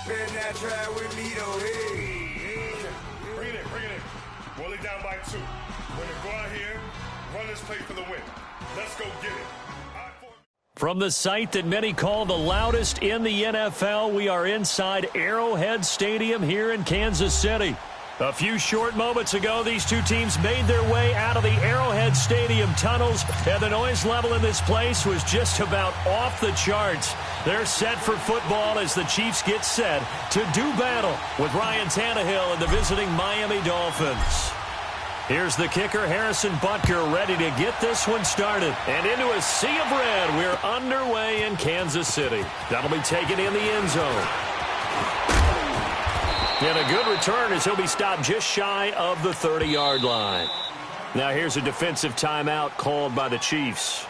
Better not try with me, though, hey. Bring it in. Roll it down by 2. We're going to go out here, run this play for the win. Let's go get it. From the site that many call the loudest in the NFL, we are inside Arrowhead Stadium here in Kansas City. A few short moments ago, these two teams made their way out of the Arrowhead Stadium tunnels, and the noise level in this place was just about off the charts. They're set for football as the Chiefs get set to do battle with Ryan Tannehill and the visiting Miami Dolphins. Here's the kicker, Harrison Butker, ready to get this one started. And into a sea of red, we're underway in Kansas City. That'll be taken in the end zone. And a good return as he'll be stopped just shy of the 30-yard line. Now here's a defensive timeout called by the Chiefs.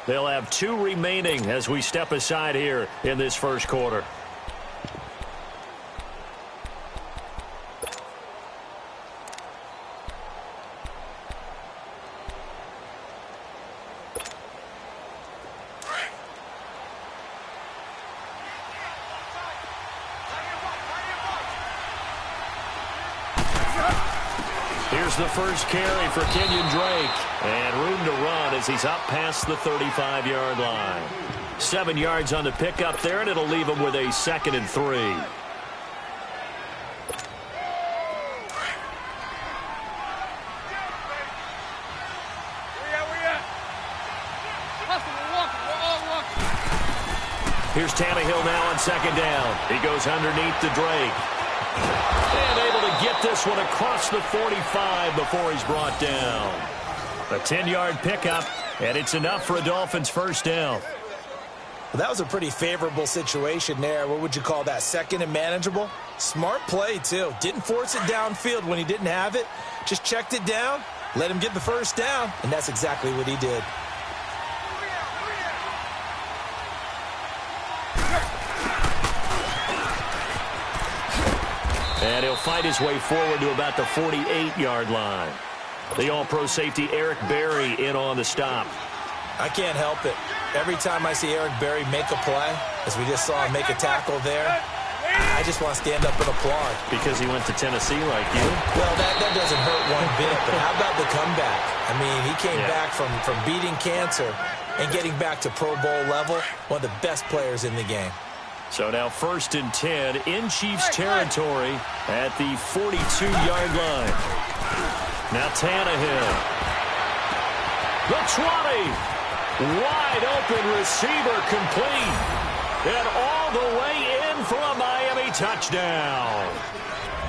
They'll have 2 remaining as we step aside here in this first quarter. Here's the first carry for Kenyon Drake. And room to run as he's up past the 35-yard line. 7 yards on the pickup there, and it'll leave him with a 2nd and 3. Here's Tannehill now on 2nd down. He goes underneath to Drake. And able to get this one across the 45 before he's brought down. A 10-yard pickup, and it's enough for a Dolphins first down. Well, that was a pretty favorable situation there. What would you call that? 2nd and manageable? Smart play, too. Didn't force it downfield when he didn't have it. Just checked it down, let him get the first down, and that's exactly what he did. And he'll fight his way forward to about the 48-yard line. The all-pro safety Eric Berry in on the stop. I can't help it. Every time I see Eric Berry make a play, as we just saw him make a tackle there, I just want to stand up and applaud. Because he went to Tennessee like you? Well, that doesn't hurt one bit, but how about the comeback? I mean, he came back from beating cancer and getting back to Pro Bowl level, one of the best players in the game. So now 1st and 10 in Chiefs territory at the 42-yard line. Now Tannehill. The 20. Wide open receiver complete. And all the way in for a Miami touchdown.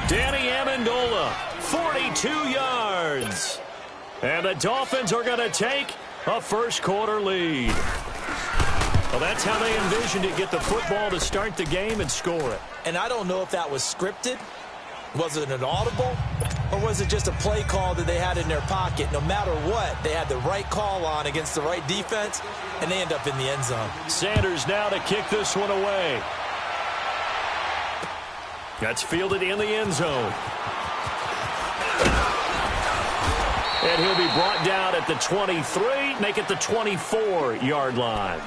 Danny Amendola, 42 yards. And the Dolphins are going to take a first quarter lead. Well, that's how they envisioned it, get the football to start the game and score it. And I don't know if that was scripted. Was it an audible? Or was it just a play call that they had in their pocket? No matter what, they had the right call on against the right defense, and they end up in the end zone. Sanders now to kick this one away. That's fielded in the end zone. And he'll be brought down at the 23, make it the 24-yard line.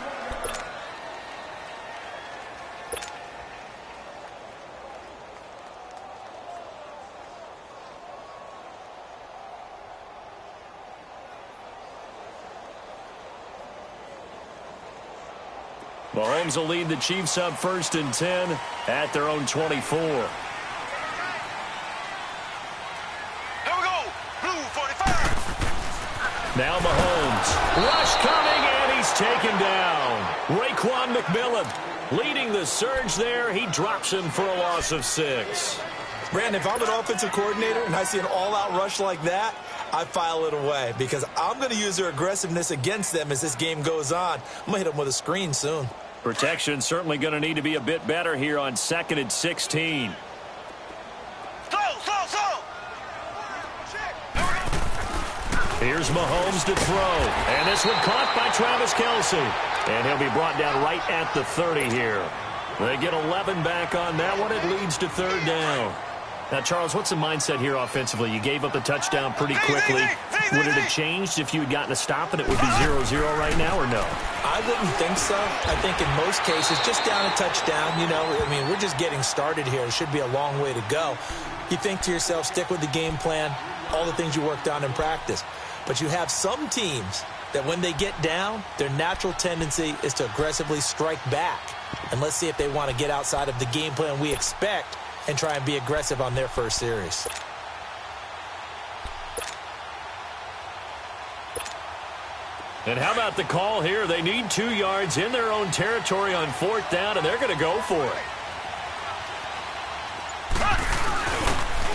Mahomes will lead the Chiefs up 1st and 10 at their own 24. Here we go. Blue 45. Now Mahomes. Rush coming, and he's taken down. Raekwon McMillan leading the surge there. He drops him for a loss of 6. Brandon, if I'm an offensive coordinator and I see an all-out rush like that, I file it away because I'm going to use their aggressiveness against them as this game goes on. I'm going to hit them with a screen soon. Protection certainly going to need to be a bit better here on 2nd and 16. Here's Mahomes to throw. And this one caught by Travis Kelce. And he'll be brought down right at the 30 here. They get 11 back on that one. It leads to 3rd down. Now, Charles, what's the mindset here offensively? You gave up the touchdown pretty quickly. Would it have changed if you had gotten a stop and it would be 0-0 right now, or no? I wouldn't think so. I think in most cases, just down a touchdown, we're just getting started here. It should be a long way to go. You think to yourself, stick with the game plan, all the things you worked on in practice. But you have some teams that when they get down, their natural tendency is to aggressively strike back. And let's see if they want to get outside of the game plan we expect and try and be aggressive on their first series. And how about the call here? They need 2 yards in their own territory on 4th down, and they're going to go for it.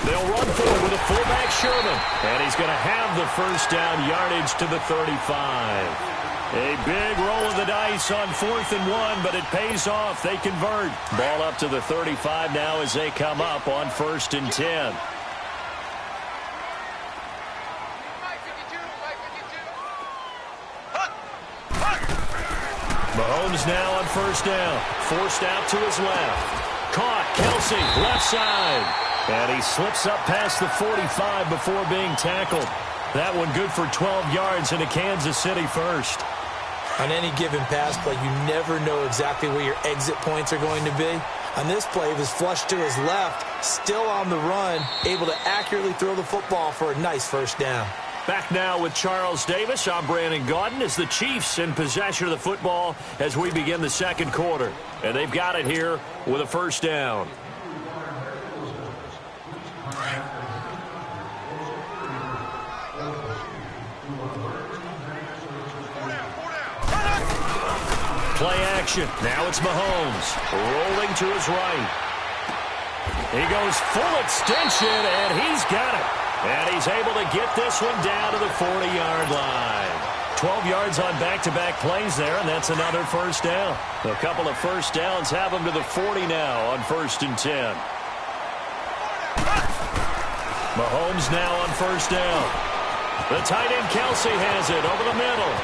They'll run forward with a fullback Sherman, and he's going to have the first down yardage to the 35. A big roll of the dice on 4th and 1, but it pays off. They convert. Ball up to the 35 now as they come up on 1st and 10. Mahomes now on 1st down. Forced out to his left. Caught. Kelsey, left side. And he slips up past the 45 before being tackled. That one good for 12 yards into Kansas City first. On any given pass play, you never know exactly where your exit points are going to be. On this play, he was flushed to his left, still on the run, able to accurately throw the football for a nice first down. Back now with Charles Davis. I'm Brandon Gaudin as the Chiefs in possession of the football as we begin the second quarter. And they've got it here with a first down. Play action. Now it's Mahomes. Rolling to his right. He goes full extension, and he's got it. And he's able to get this one down to the 40-yard line. 12 yards on back-to-back plays there, and that's another first down. A couple of first downs have him to the 40 now on 1st and 10. Mahomes now on 1st down. The tight end Kelsey has it over the middle.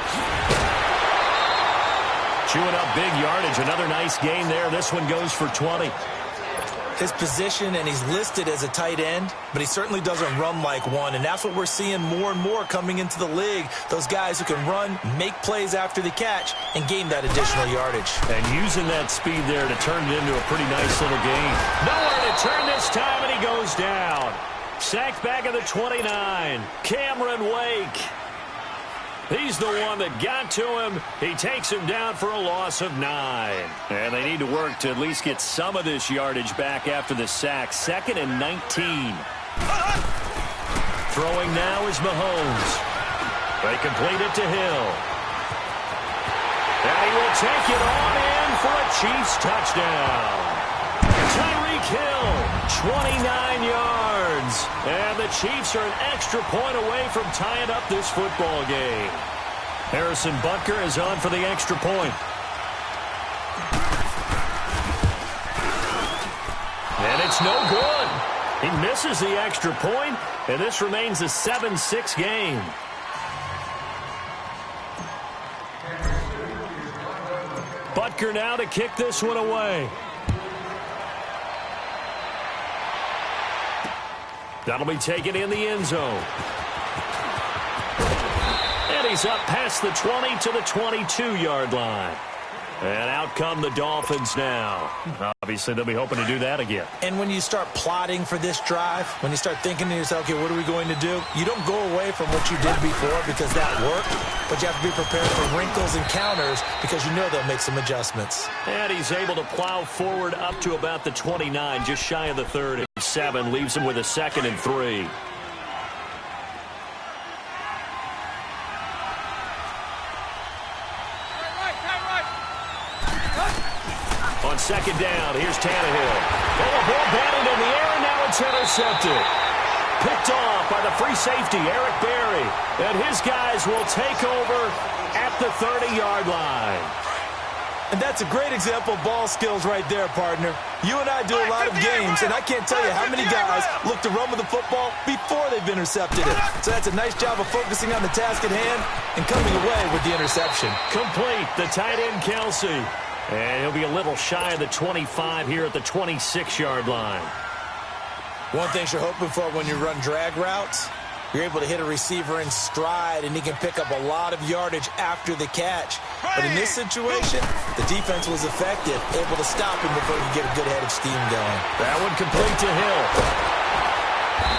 Chewing up big yardage. Another nice gain there. This one goes for 20. His position, and he's listed as a tight end, but he certainly doesn't run like one, and that's what we're seeing more and more coming into the league. Those guys who can run, make plays after the catch, and gain that additional yardage. And using that speed there to turn it into a pretty nice little gain. Nowhere to turn this time, and he goes down. Sacked back at the 29. Cameron Wake. He's the one that got to him. He takes him down for a loss of 9. And they need to work to at least get some of this yardage back after the sack. 2nd and 19. Throwing now is Mahomes. They complete it to Hill. And he will take it on in for a Chiefs touchdown. Tyreek Hill, 29 yards. And the Chiefs are an extra point away from tying up this football game. Harrison Butker is on for the extra point. And it's no good. He misses the extra point, and this remains a 7-6 game. Butker now to kick this one away. That'll be taken in the end zone. And he's up past the 20 to the 22-yard line. And out come the Dolphins now. Obviously, they'll be hoping to do that again. And when you start plotting for this drive, when you start thinking to yourself, okay, what are we going to do? You don't go away from what you did before because that worked, but you have to be prepared for wrinkles and counters because you know they'll make some adjustments. And he's able to plow forward up to about the 29, just shy of the 3rd and 7, leaves him with a 2nd and 3. On 2nd down, here's Tannehill. Oh, a ball batted in the air, and now it's intercepted. Picked off by the free safety, Eric Berry. And his guys will take over at the 30-yard line. And that's a great example of ball skills right there, partner. You and I do a lot of games, and I can't tell you how many guys look to run with the football before they've intercepted it. So that's a nice job of focusing on the task at hand and coming away with the interception. Complete, the tight end Kelsey. And he'll be a little shy of the 25 here at the 26-yard line. One thing you're hoping for when you run drag routes, you're able to hit a receiver in stride, and he can pick up a lot of yardage after the catch. But in this situation, the defense was effective, able to stop him before he could get a good head of steam going. That one complete to Hill.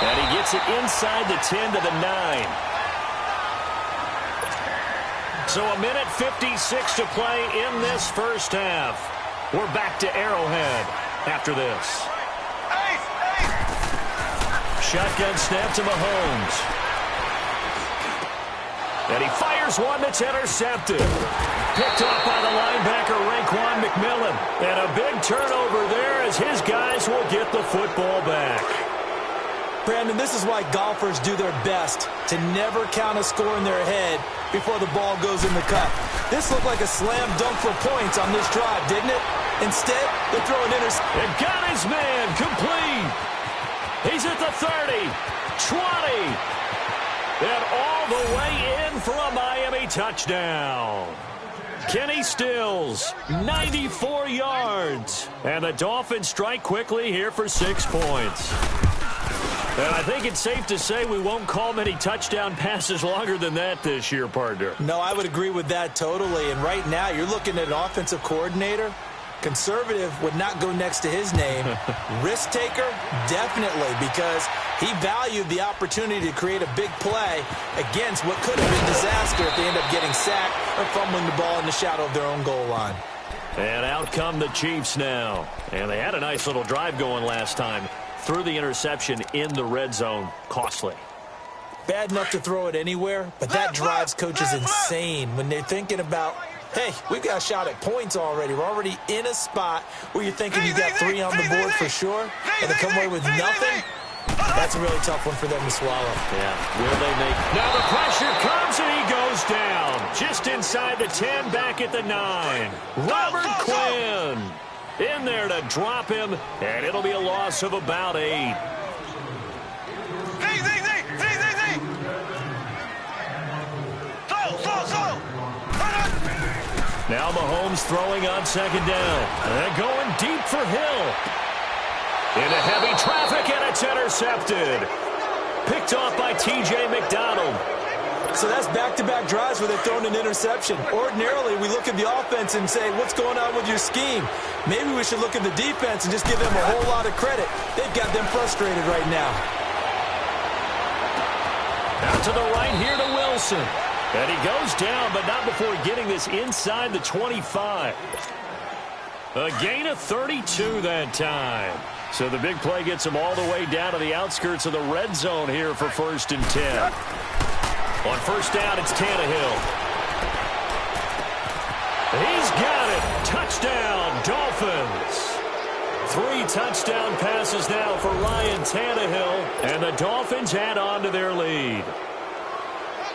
And he gets it inside the 10 to the 9. So a minute 56 to play in this first half. We're back to Arrowhead after this. Shotgun snap to Mahomes. And he fires one that's intercepted. Picked off by the linebacker, Raekwon McMillan. And a big turnover there as his guys will get the football back. Brandon, this is why golfers do their best to never count a score in their head before the ball goes in the cup. This looked like a slam dunk for points on this drive, didn't it? Instead, they throw an interception. And got his man complete. He's at the 30, 20, and all the way in for a Miami touchdown. Kenny Stills, 94 yards. And the Dolphins strike quickly here for 6 points. And I think it's safe to say we won't call many touchdown passes longer than that this year, partner. No, I would agree with that totally. And right now, you're looking at an offensive coordinator. Conservative would not go next to his name. Risk taker, definitely, because he valued the opportunity to create a big play against what could have been disaster if they end up getting sacked or fumbling the ball in the shadow of their own goal line. And out come the Chiefs now. And they had a nice little drive going last time. Threw the interception in the red zone. Costly. Bad enough to throw it anywhere, but that drives coaches insane when they're thinking about, hey, we've got a shot at points already. We're already in a spot where you're thinking you got 3 on the board for sure, and to come away with nothing, that's a really tough one for them to swallow. Yeah, will they make... Now the pressure comes, and he goes down. Just inside the 10, back at the 9. Robert Quinn in there to drop him, and it'll be a loss of about 8. Now Mahomes throwing on second down. And going deep for Hill. Into heavy traffic, and it's intercepted. Picked off by T.J. McDonald. So that's back-to-back drives where they've thrown an interception. Ordinarily, we look at the offense and say, what's going on with your scheme? Maybe we should look at the defense and just give them a whole lot of credit. They've got them frustrated right now. Out to the right here to Wilson. And he goes down, but not before getting this inside the 25. A gain of 32 that time. So the big play gets him all the way down to the outskirts of the red zone here for 1st and 10. On first down, it's Tannehill. He's got it. Touchdown, Dolphins. 3 touchdown passes now for Ryan Tannehill. And the Dolphins add on to their lead.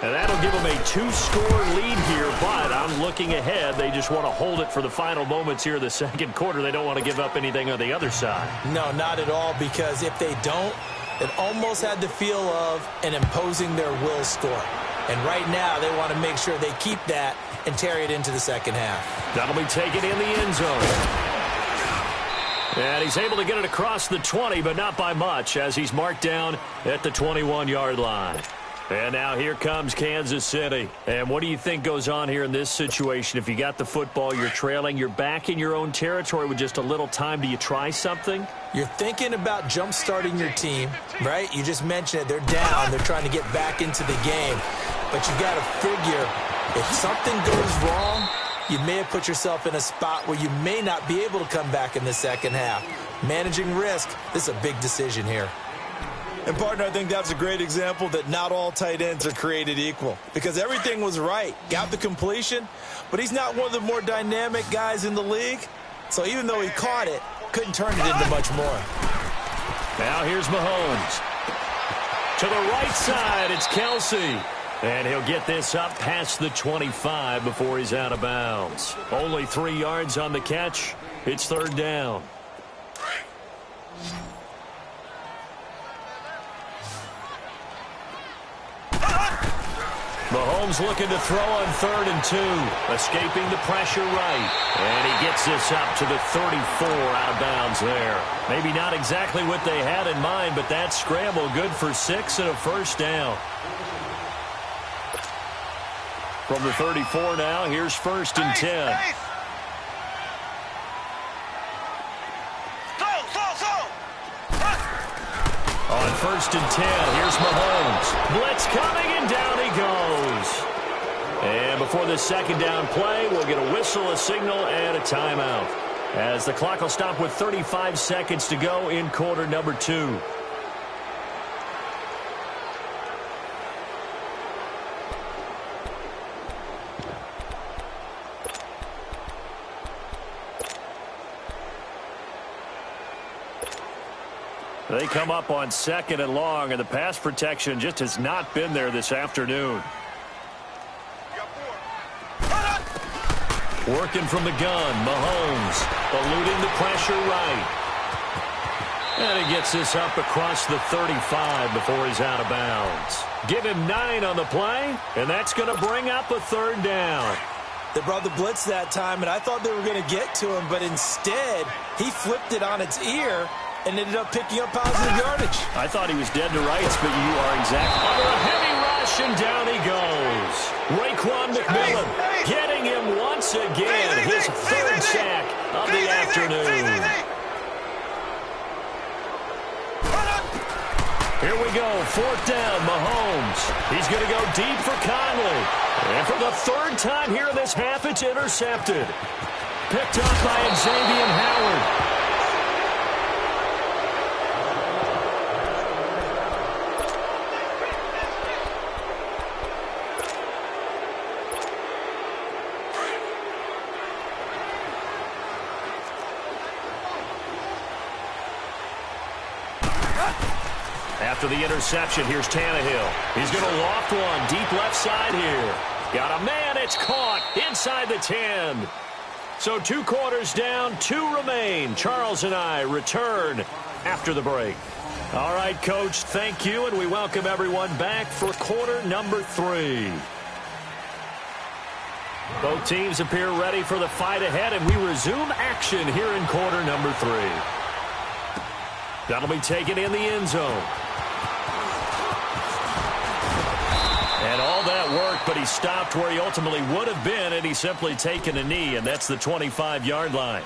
And that'll give them a 2-score lead here, but I'm looking ahead. They just want to hold it for the final moments here of the second quarter. They don't want to give up anything on the other side. No, not at all, because if they don't, it almost had the feel of an imposing their will score. And right now, they want to make sure they keep that and carry it into the second half. That'll be taken in the end zone. And he's able to get it across the 20, but not by much, as he's marked down at the 21-yard line. And now here comes Kansas City. And what do you think goes on here in this situation? If you got the football, you're trailing, you're back in your own territory with just a little time. Do you try something? You're thinking about jump-starting your team, right? You just mentioned it. They're down. They're trying to get back into the game. But you got to figure, if something goes wrong, you may have put yourself in a spot where you may not be able to come back in the second half. Managing risk, this is a big decision here. And, partner, I think that's a great example that not all tight ends are created equal, because everything was right. Got the completion, but he's not one of the more dynamic guys in the league. So even though he caught it, couldn't turn it into much more. Now here's Mahomes. To the right side, it's Kelsey. And he'll get this up past the 25 before he's out of bounds. Only 3 yards on the catch. It's 3rd down. Mahomes looking to throw on 3rd and 2. Escaping the pressure right. And he gets this up to the 34 out of bounds there. Maybe not exactly what they had in mind, but that scramble good for 6 and a first down. From the 34 now, here's 1st and 10. On 1st and 10, here's Mahomes. Blitz coming, and down he goes. And before this 2nd down play, we'll get a whistle, a signal, and a timeout, as the clock will stop with 35 seconds to go in quarter number 2. They come up on 2nd and long, and the pass protection just has not been there this afternoon. Working from the gun, Mahomes eluding the pressure right. And he gets this up across the 35 before he's out of bounds. Give him 9 on the play, and that's going to bring up a 3rd down. They brought the blitz that time, and I thought they were going to get to him, but instead he flipped it on its ear and ended up picking up positive yardage. I thought he was dead to rights, but you are exactly. Under a heavy rush, and down he goes. Raekwon McMillan getting him once again, his 3rd sack of the afternoon. Here we go, 4th down, Mahomes. He's going to go deep for Conley. And for the 3rd time here in this half, it's intercepted. Picked up by Xavier Howard. After the interception, here's Tannehill. He's going to loft one deep left side here. Got a man, it's caught inside the 10. So 2 quarters down, 2 remain. Charles and I return after the break. All right, Coach, thank you, and we welcome everyone back for quarter number 3. Both teams appear ready for the fight ahead, and we resume action here in quarter number 3. That'll be taken in the end zone. And all that work, but he stopped where he ultimately would have been, and he's simply taken a knee, and that's the 25-yard line.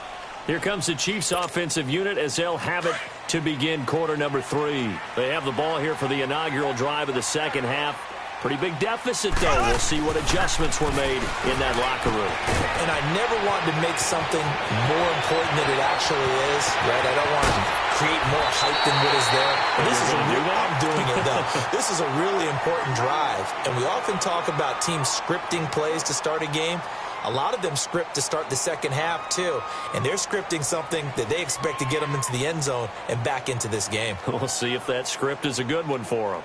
Here comes the Chiefs' offensive unit as they'll have it to begin quarter number 3. They have the ball here for the inaugural drive of the 2nd half. Pretty big deficit, though. We'll see what adjustments were made in that locker room. And I never wanted to make something more important than it actually is, right? I don't want to create more hype than what is there. I'm doing it, though. This is a really important drive, and we often talk about teams scripting plays to start a game. A lot of them script to start the 2nd half, too, and they're scripting something that they expect to get them into the end zone and back into this game. We'll see if that script is a good one for them.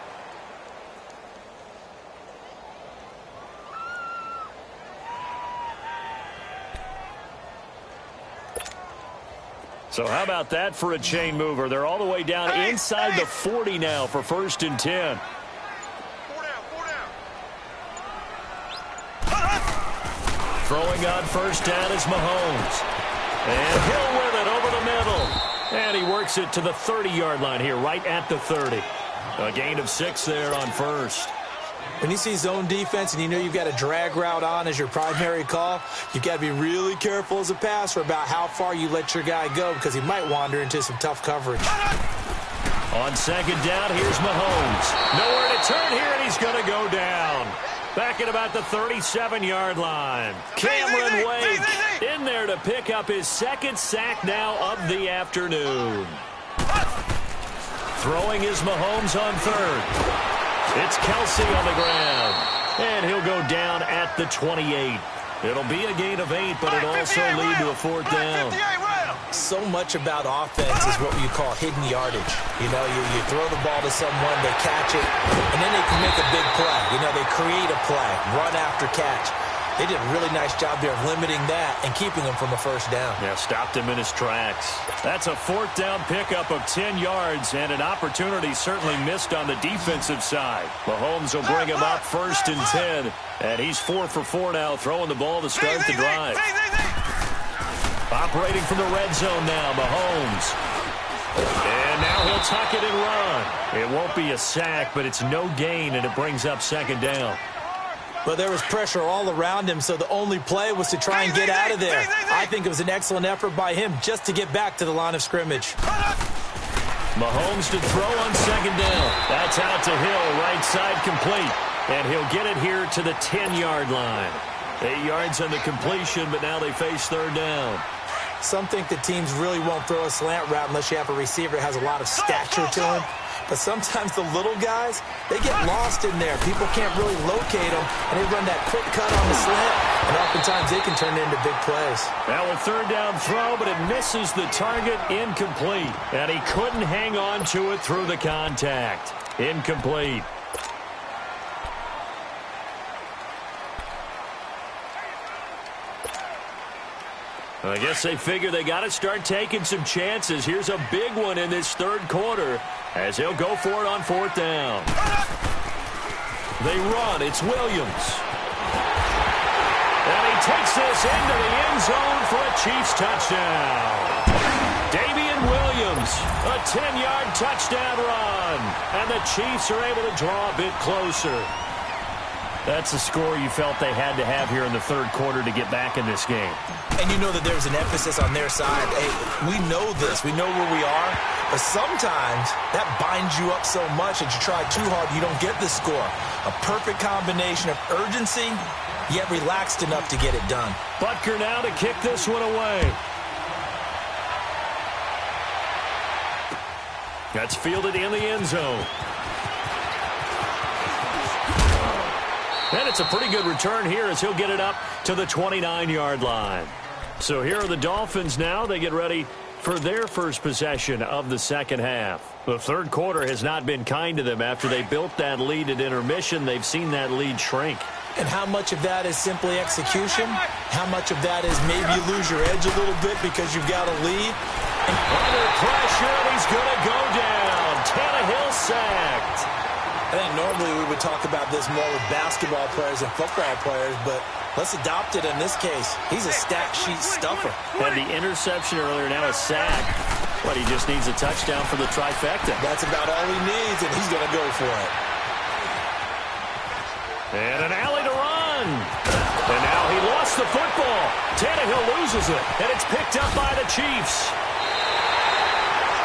So how about that for a chain mover? They're all the way down inside the 40 now for 1st and 10. 4 down. Throwing on 1st down is Mahomes. And Hill with it over the middle. And he works it to the 30-yard line here, right at the 30. A gain of 6 there on 1st. When you see zone defense and you know you've got a drag route on as your primary call, you've got to be really careful as a passer about how far you let your guy go because he might wander into some tough coverage. On 2nd down, here's Mahomes. Nowhere to turn here, and he's going to go down. Back at about the 37-yard line. Cameron Wake in there to pick up his 2nd sack now of the afternoon. Throwing is Mahomes on 3rd. It's Kelsey on the ground, and he'll go down at the 28. It'll be a gain of 8, but it'll also lead to a 4th down. So much about offense is what you call hidden yardage. You know, you throw the ball to someone, they catch it, and then they can make a big play. You know, they create a play, run after catch. They did a really nice job there of limiting that and keeping him from a first down. Yeah, stopped him in his tracks. That's a fourth down pickup of 10 yards and an opportunity certainly missed on the defensive side. Mahomes will bring him up 1st and 10, and he's 4 for 4 now, throwing the ball to start the drive. Operating from the red zone now, Mahomes. And now he'll tuck it and run. It won't be a sack, but it's no gain, and it brings up 2nd down. But there was pressure all around him, so the only play was to try and get out of there. I think it was an excellent effort by him just to get back to the line of scrimmage. Mahomes to throw on 2nd down. That's out to Hill, right side complete. And he'll get it here to the 10-yard line. 8 yards on the completion, but now they face 3rd down. Some think the teams really won't throw a slant route unless you have a receiver that has a lot of stature to him. But sometimes the little guys, they get lost in there. People can't really locate them, and they run that quick cut on the slant, and oftentimes they can turn it into big plays. Now a 3rd down throw, but it misses the target, incomplete. And he couldn't hang on to it through the contact. Incomplete. I guess they figure they got to start taking some chances. Here's a big one in this 3rd quarter as he'll go for it on 4th down. They run. It's Williams. And he takes this into the end zone for a Chiefs touchdown. Damian Williams, a 10-yard touchdown run. And the Chiefs are able to draw a bit closer. That's a score you felt they had to have here in the 3rd quarter to get back in this game. And you know that there's an emphasis on their side. Hey, we know this. We know where we are. But sometimes that binds you up so much that you try too hard, you don't get the score. A perfect combination of urgency, yet relaxed enough to get it done. Butker now to kick this one away. That's fielded in the end zone. And it's a pretty good return here as he'll get it up to the 29-yard line. So here are the Dolphins now. They get ready for their first possession of the 2nd half. The 3rd quarter has not been kind to them. After they built that lead at intermission, they've seen that lead shrink. And how much of that is simply execution? How much of that is maybe you lose your edge a little bit because you've got a lead? And under pressure, and he's going to go down. Tannehill sacked. I think normally we would talk about this more with basketball players and football players, but let's adopt it in this case. He's a stat sheet stuffer. Had the interception earlier, now a sack. But he just needs a touchdown for the trifecta. That's about all he needs, and he's going to go for it. And an alley to run. And now he lost the football. Tannehill loses it, and it's picked up by the Chiefs.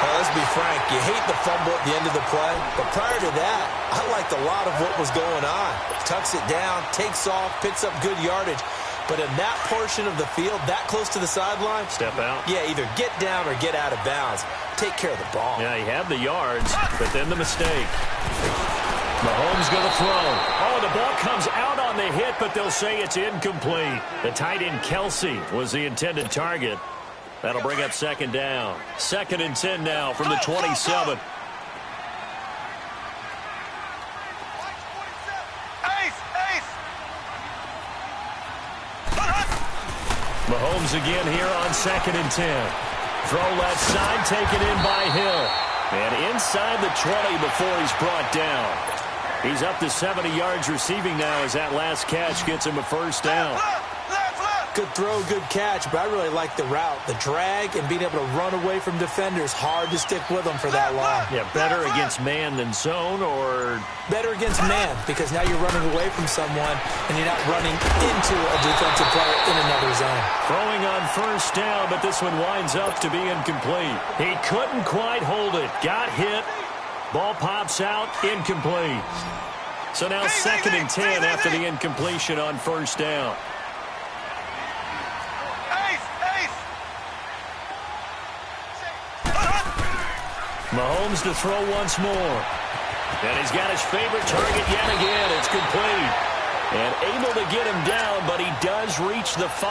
Well, let's be frank. You hate the fumble at the end of the play. But prior to that, I liked a lot of what was going on. Tucks it down, takes off, picks up good yardage. But in that portion of the field, that close to the sideline, step out. Yeah, either get down or get out of bounds. Take care of the ball. Yeah, he had the yards, but then the mistake. Mahomes going to throw. Oh, the ball comes out on the hit, but they'll say it's incomplete. The tight end, Kelsey, was the intended target. That'll bring up 2nd down. 2nd and 10 now from the 27. Mahomes again here on 2nd and 10. Throw left side, taken in by Hill. And inside the 20 before he's brought down. He's up to 70 yards receiving now as that last catch gets him a 1st down. Good throw, good catch, but I really like the route. The drag and being able to run away from defenders, hard to stick with them for that long. Yeah, better against man than zone, or? Better against man, because now you're running away from someone and you're not running into a defensive player in another zone. Throwing on 1st down, but this one winds up to be incomplete. He couldn't quite hold it. Got hit. Ball pops out, incomplete. So now 2nd and 10 after the incompletion on 1st down. Mahomes to throw once more. And he's got his favorite target yet again. It's complete. And able to get him down, but he does reach the 5.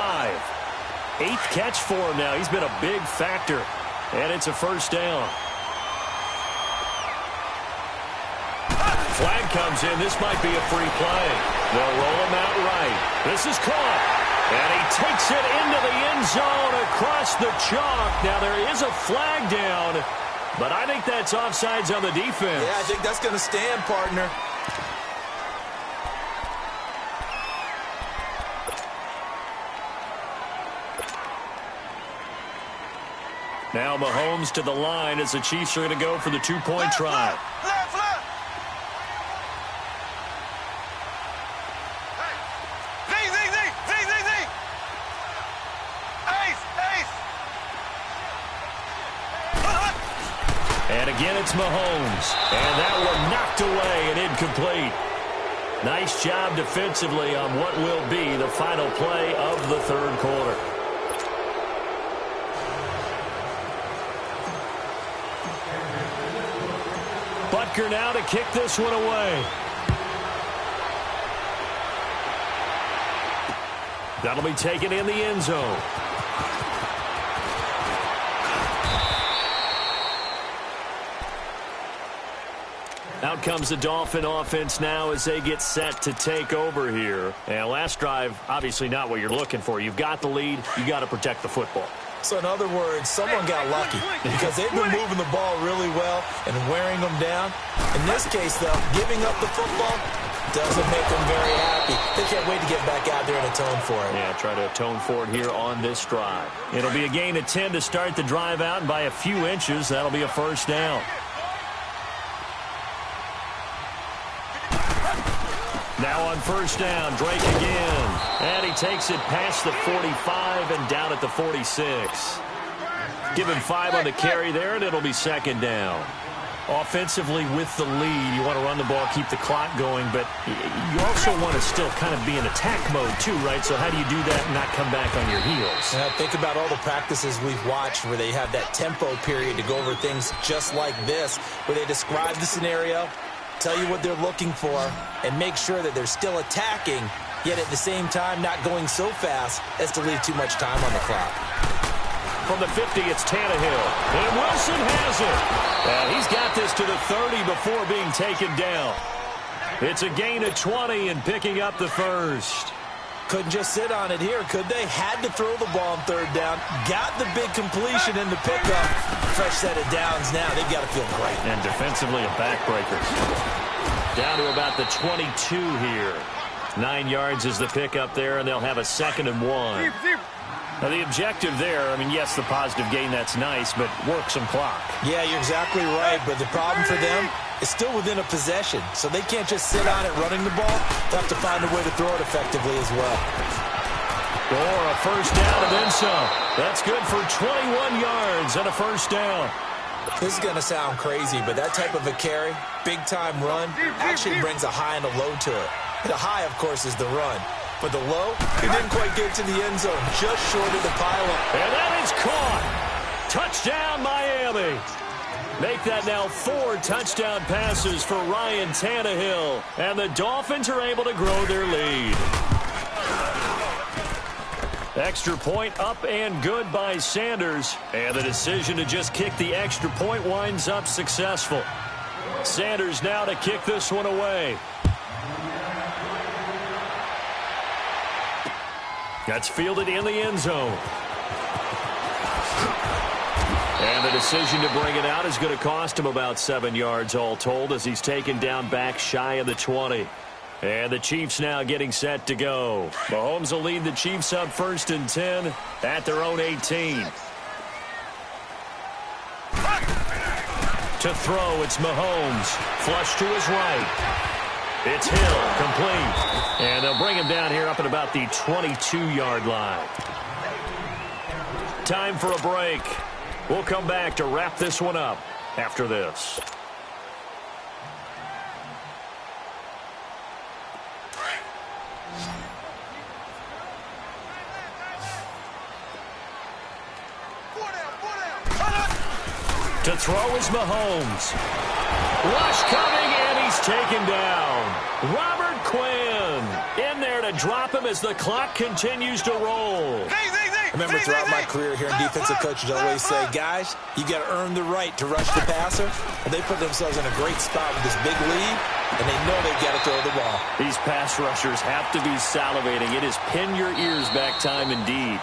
8th catch for him now. He's been a big factor. And it's a 1st down. flag comes in. This might be a free play. They'll roll him out right. This is caught. And he takes it into the end zone across the chalk. Now, there is a flag down, but I think that's offsides on the defense. Yeah, I think that's going to stand, partner. Now Mahomes to the line as the Chiefs are going to go for the two-point try. Left. Hey, Z. Ace. And again, it's Mahomes. And that one knocked away and incomplete. Nice job defensively on what will be the final play of the third quarter. Butker now to kick this one away. That'll be taken in the end zone. Out comes the Dolphin offense now as they get set to take over here. And last drive, obviously not what you're looking for. You've got the lead. You got to protect the football. So in other words, someone got lucky because they've been moving the ball really well and wearing them down. In this case, though, giving up the football doesn't make them very happy. They can't wait to get back out there and atone for it. Yeah, try to atone for it here on this drive. It'll be a gain of 10 to start the drive out, and by a few inches, that'll be a first down. Now on first down, Drake again. And he takes it past the 45 and down at the 46. Give him 5 on the carry there, and it'll be second down. Offensively with the lead, you want to run the ball, keep the clock going, but you also want to still kind of be in attack mode too, right? So how do you do that and not come back on your heels? Yeah, think about all the practices we've watched where they have that tempo period to go over things just like this, where they describe the scenario, tell you what they're looking for, and make sure that they're still attacking, yet at the same time not going so fast as to leave too much time on the clock. From the 50, it's Tannehill. And Wilson has it. And he's got this to the 30 before being taken down. It's a gain of 20 and picking up the first. Couldn't just sit on it here, could they? Had to throw the ball on third down. Got the big completion in the pickup. Fresh set of downs now. They've got to feel great. And defensively, a backbreaker. Down to about the 22 here. 9 yards is the pickup there, and they'll have a 2nd and 1. Now, the objective there, I mean, yes, the positive gain, that's nice, but work some clock. Yeah, you're exactly right, but the problem for them is still within a possession, so they can't just sit on it running the ball. They have to find a way to throw it effectively as well. Or a first down and then some. That's good for 21 yards and a first down. This is going to sound crazy, but that type of a carry, big-time run, actually brings a high and a low to it. The high, of course, is the run. But the low, he didn't quite get to the end zone, just short of the pile-up. And that is caught. Touchdown, Miami. Make that now 4 touchdown passes for Ryan Tannehill. And the Dolphins are able to grow their lead. Extra point up and good by Sanders. And the decision to just kick the extra point winds up successful. Sanders now to kick this one away. That's fielded in the end zone. And the decision to bring it out is going to cost him about 7 yards all told as he's taken down back shy of the 20. And the Chiefs now getting set to go. Mahomes will lead the Chiefs up 1st and 10 at their own 18. To throw, it's Mahomes. Flush to his right. It's Hill, complete. And they'll bring him down here up at about the 22-yard line. Time for a break. We'll come back to wrap this one up after this. To throw is Mahomes. Rush coming, and he's taken down. Robert Quinn in there to drop him as the clock continues to roll. Z. I remember throughout my career hearing defensive coaches always say, guys, you got to earn the right to rush the passer. And they put themselves in a great spot with this big lead, and they know they've got to throw the ball. These pass rushers have to be salivating. It is pin your ears back time indeed.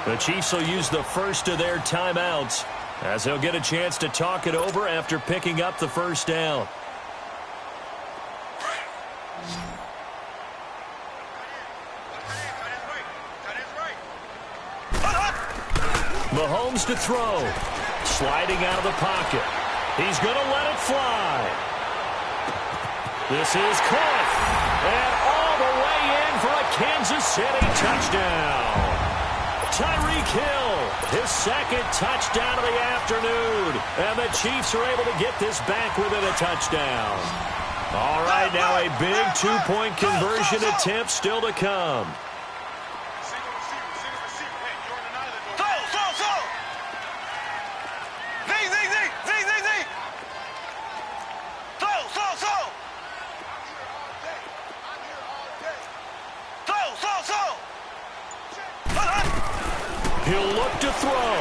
The Chiefs will use the first of their timeouts as they'll get a chance to talk it over after picking up the first down. Mahomes to throw. Sliding out of the pocket. He's going to let it fly. This is caught. And all the way in for a Kansas City touchdown. Tyreek Hill, his second touchdown of the afternoon. And the Chiefs are able to get this back within a touchdown. All right, now a big two-point conversion attempt still to come. He'll look to throw.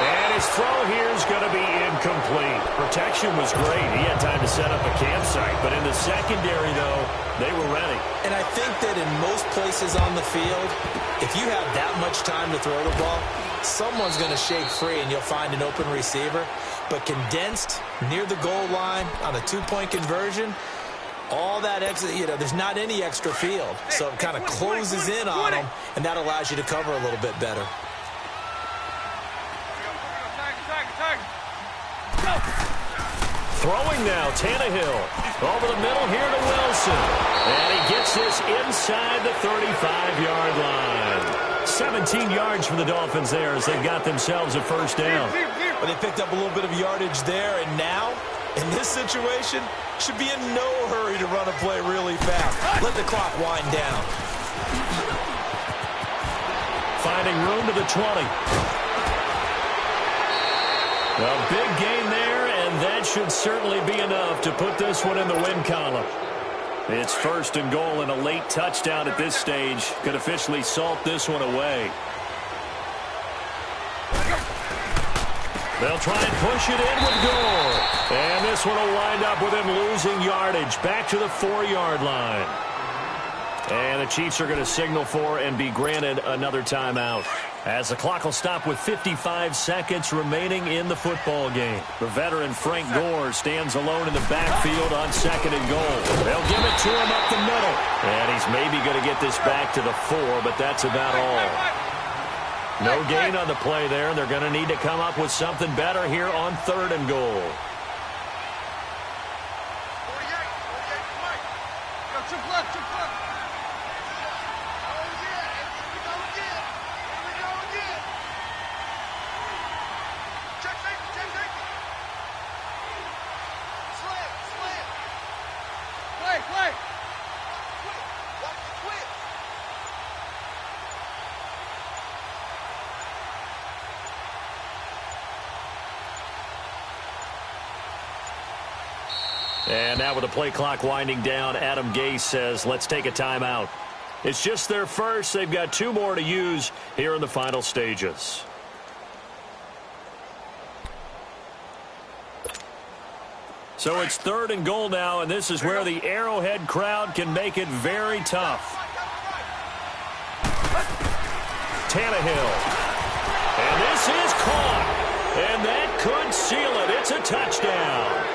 And his throw here is going to be incomplete. Protection was great. He had time to set up a campsite. But in the secondary, though, they were ready. And I think that in most places on the field, if you have that much time to throw the ball, someone's going to shake free and you'll find an open receiver. But condensed near the goal line on a two-point conversion, all that extra, there's not any extra field. So it kind of closes in on them, and that allows you to cover a little bit better. Throwing now, Tannehill. Over the middle here to Wilson. And he gets this inside the 35-yard line. 17 yards for the Dolphins there as they've got themselves a first down. But they picked up a little bit of yardage there, and now, in this situation, should be in no hurry to run a play really fast. Let the clock wind down. Finding room to the 20. A big gain there, and that should certainly be enough to put this one in the win column. It's first and goal, and a late touchdown at this stage could officially salt this one away. They'll try and push it in with Gore. And this one will wind up with him losing yardage back to the 4-yard line. And the Chiefs are going to signal for and be granted another timeout, as the clock will stop with 55 seconds remaining in the football game. The veteran Frank Gore stands alone in the backfield on second and goal. They'll give it to him up the middle. And he's maybe going to get this back to the 4, but that's about all. No gain on the play there, and they're going to need to come up with something better here on third and goal. And now with the play clock winding down, Adam Gase says, let's take a timeout. It's just their first. They've got 2 more to use here in the final stages. So it's third and goal now, and this is where the Arrowhead crowd can make it very tough. Tannehill. And this is caught. And that could seal it. It's a touchdown.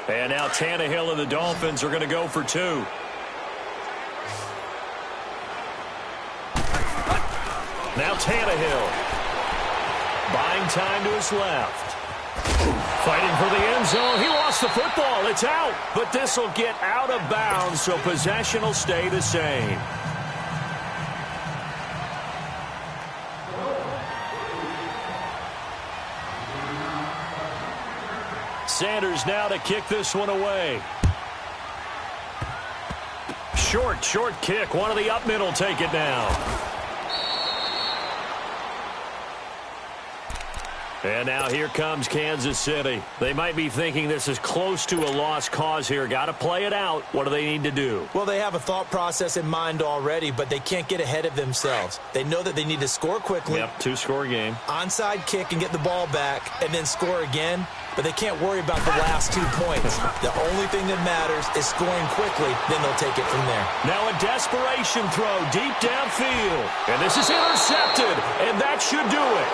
And now Tannehill and the Dolphins are going to go for 2. Now Tannehill. Buying time to his left. Fighting for the end zone. He lost the football. It's out. But this will get out of bounds, so possession will stay the same. Sanders now to kick this one away. short kick. One of the up middle take it now. And now here comes Kansas City. They might be thinking this is close to a lost cause here. Got to play it out. What do they need to do? Well, they have a thought process in mind already, but they can't get ahead of themselves. They know that they need to score quickly. Yep, two-score game. Onside kick and get the ball back, and then score again. But they can't worry about the last 2 points. The only thing that matters is scoring quickly, then they'll take it from there. Now a desperation throw deep downfield. And this is intercepted, and that should do it.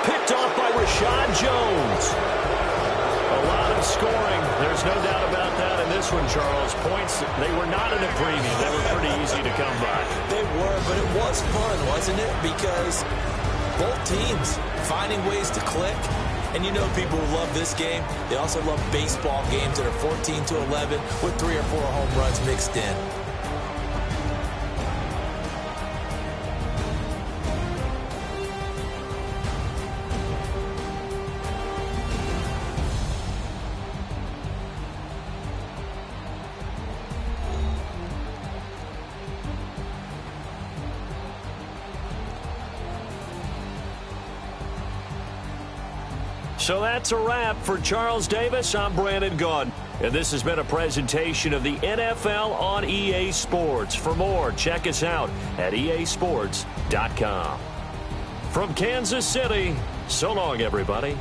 Picked off by Rashad Jones. A lot of scoring. There's no doubt about that in this one, Charles. Points, they were not in a premium. They were pretty easy to come by. They were, but it was fun, wasn't it? Because both teams finding ways to click. And you know people who love this game, they also love baseball games that are 14-11 with 3 or 4 home runs mixed in. So that's a wrap for Charles Davis. I'm Brandon Gaudin. And this has been a presentation of the NFL on EA Sports. For more, check us out at easports.com. From Kansas City, so long, everybody.